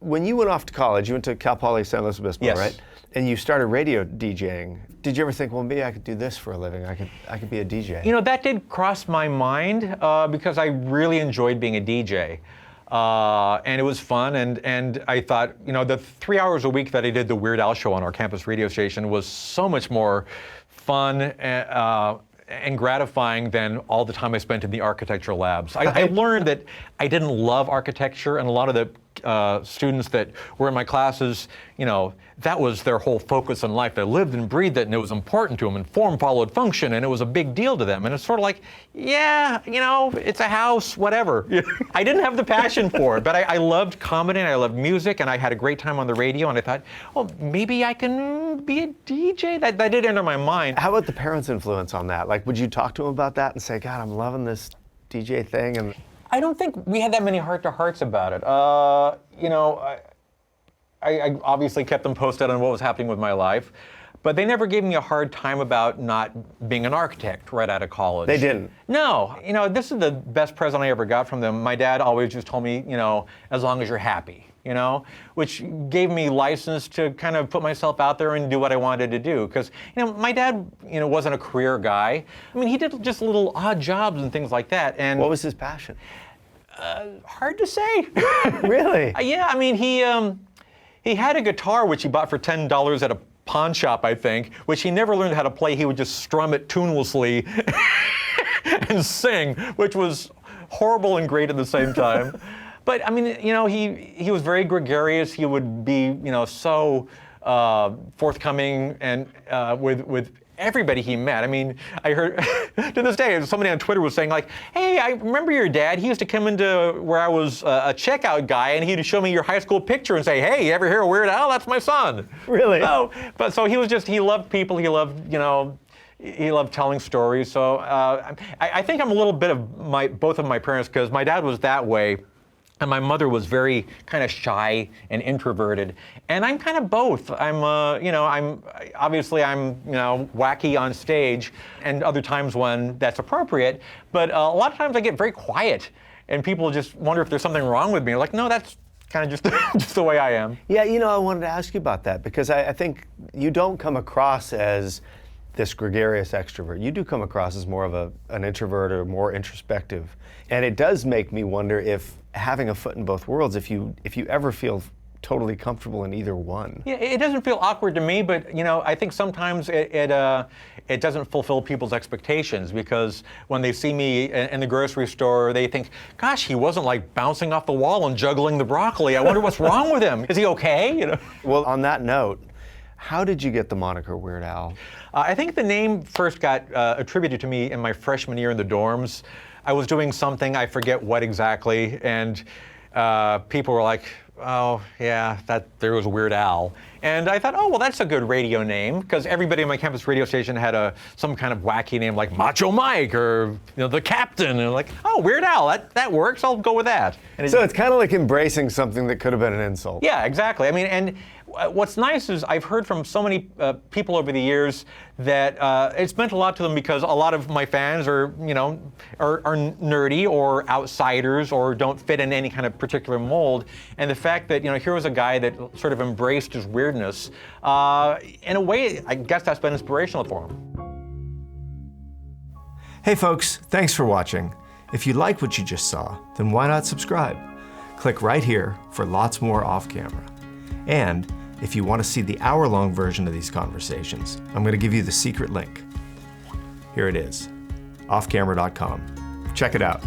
When you went off to college, you went to Cal Poly San Luis Obispo, Yes. right? And you started radio DJing. Did you ever think, well, maybe I could do this for a living? I could be a DJ. You know, that did cross my mind because I really enjoyed being a DJ. And it was fun, and I thought, you know, the 3 hours a week that I did the Weird Al show on our campus radio station was so much more fun and gratifying than all the time I spent in the architecture labs. I learned that I didn't love architecture, and a lot of the students that were in my classes, you know, that was their whole focus in life. They lived and breathed it, and it was important to them, and form followed function, and it was a big deal to them. And it's sort of like, yeah, you know, it's a house, whatever. I didn't have the passion for it, but I loved comedy, and I loved music, and I had a great time on the radio, and I thought, oh, maybe I can be a DJ? That did enter my mind. How about the parents' influence on that? Like, would you talk to them about that and say, God, I'm loving this DJ thing? And I don't think we had that many heart-to-hearts about it. You know, I obviously kept them posted on what was happening with my life, but they never gave me a hard time about not being an architect right out of college. They didn't? No. You know, this is the best present I ever got from them. My dad always just told me, you know, as long as you're happy, you know, which gave me license to kind of put myself out there and do what I wanted to do. Because, you know, my dad, you know, wasn't a career guy. I mean, he did just little odd jobs and things like that. And what was his passion? Hard to say. Really? Yeah, I mean, he had a guitar which he bought for $10 at a pawn shop, I think, which he never learned how to play. He would just strum it tunelessly and sing, which was horrible and great at the same time. But I mean, you know, he was very gregarious. He would be, you know, so forthcoming and with everybody he met. I mean, I heard to this day, somebody on Twitter was saying like, hey, I remember your dad. He used to come into where I was a checkout guy, and he'd show me your high school picture and say, hey, you ever hear of Weird Al? That's my son. Really? So he was just, he loved people. He loved, you know, he loved telling stories. So I think I'm a little bit of both of my parents, because my dad was that way. And my mother was very kind of shy and introverted, and I'm kind of both. I'm, you know, I'm you know, wacky on stage, and other times when that's appropriate. But a lot of times I get very quiet, and people just wonder if there's something wrong with me. Like, no, that's kind of just the way I am. Yeah, you know, I wanted to ask you about that, because I think you don't come across as this gregarious extrovert. You do come across as more of an introvert or more introspective. And it does make me wonder if having a foot in both worlds, if you ever feel totally comfortable in either one. Yeah, it doesn't feel awkward to me, but you know, I think sometimes it doesn't fulfill people's expectations, because when they see me in the grocery store, they think, gosh, he wasn't like bouncing off the wall and juggling the broccoli. I wonder what's wrong with him. Is he okay? You know? Well, on that note, how did you get the moniker Weird Al? I think the name first got attributed to me in my freshman year in the dorms. I was doing something, I forget what exactly, and people were like, oh, yeah, there was Weird Al. And I thought, oh, well, that's a good radio name, because everybody on my campus radio station had some kind of wacky name like Macho Mike or, you know, The Captain. And like, oh, Weird Al, that works, I'll go with that. And so it's kind of like embracing something that could have been an insult. Yeah, exactly. I mean, and what's nice is I've heard from so many people over the years that it's meant a lot to them, because a lot of my fans are, you know, are nerdy or outsiders or don't fit in any kind of particular mold. And the fact that, you know, here was a guy that sort of embraced his weirdness, in a way, I guess that's been inspirational for him. Hey folks, thanks for watching. If you like what you just saw, then why not subscribe? Click right here for lots more off camera. And if you want to see the hour-long version of these conversations, I'm going to give you the secret link. Here it is, offcamera.com. Check it out.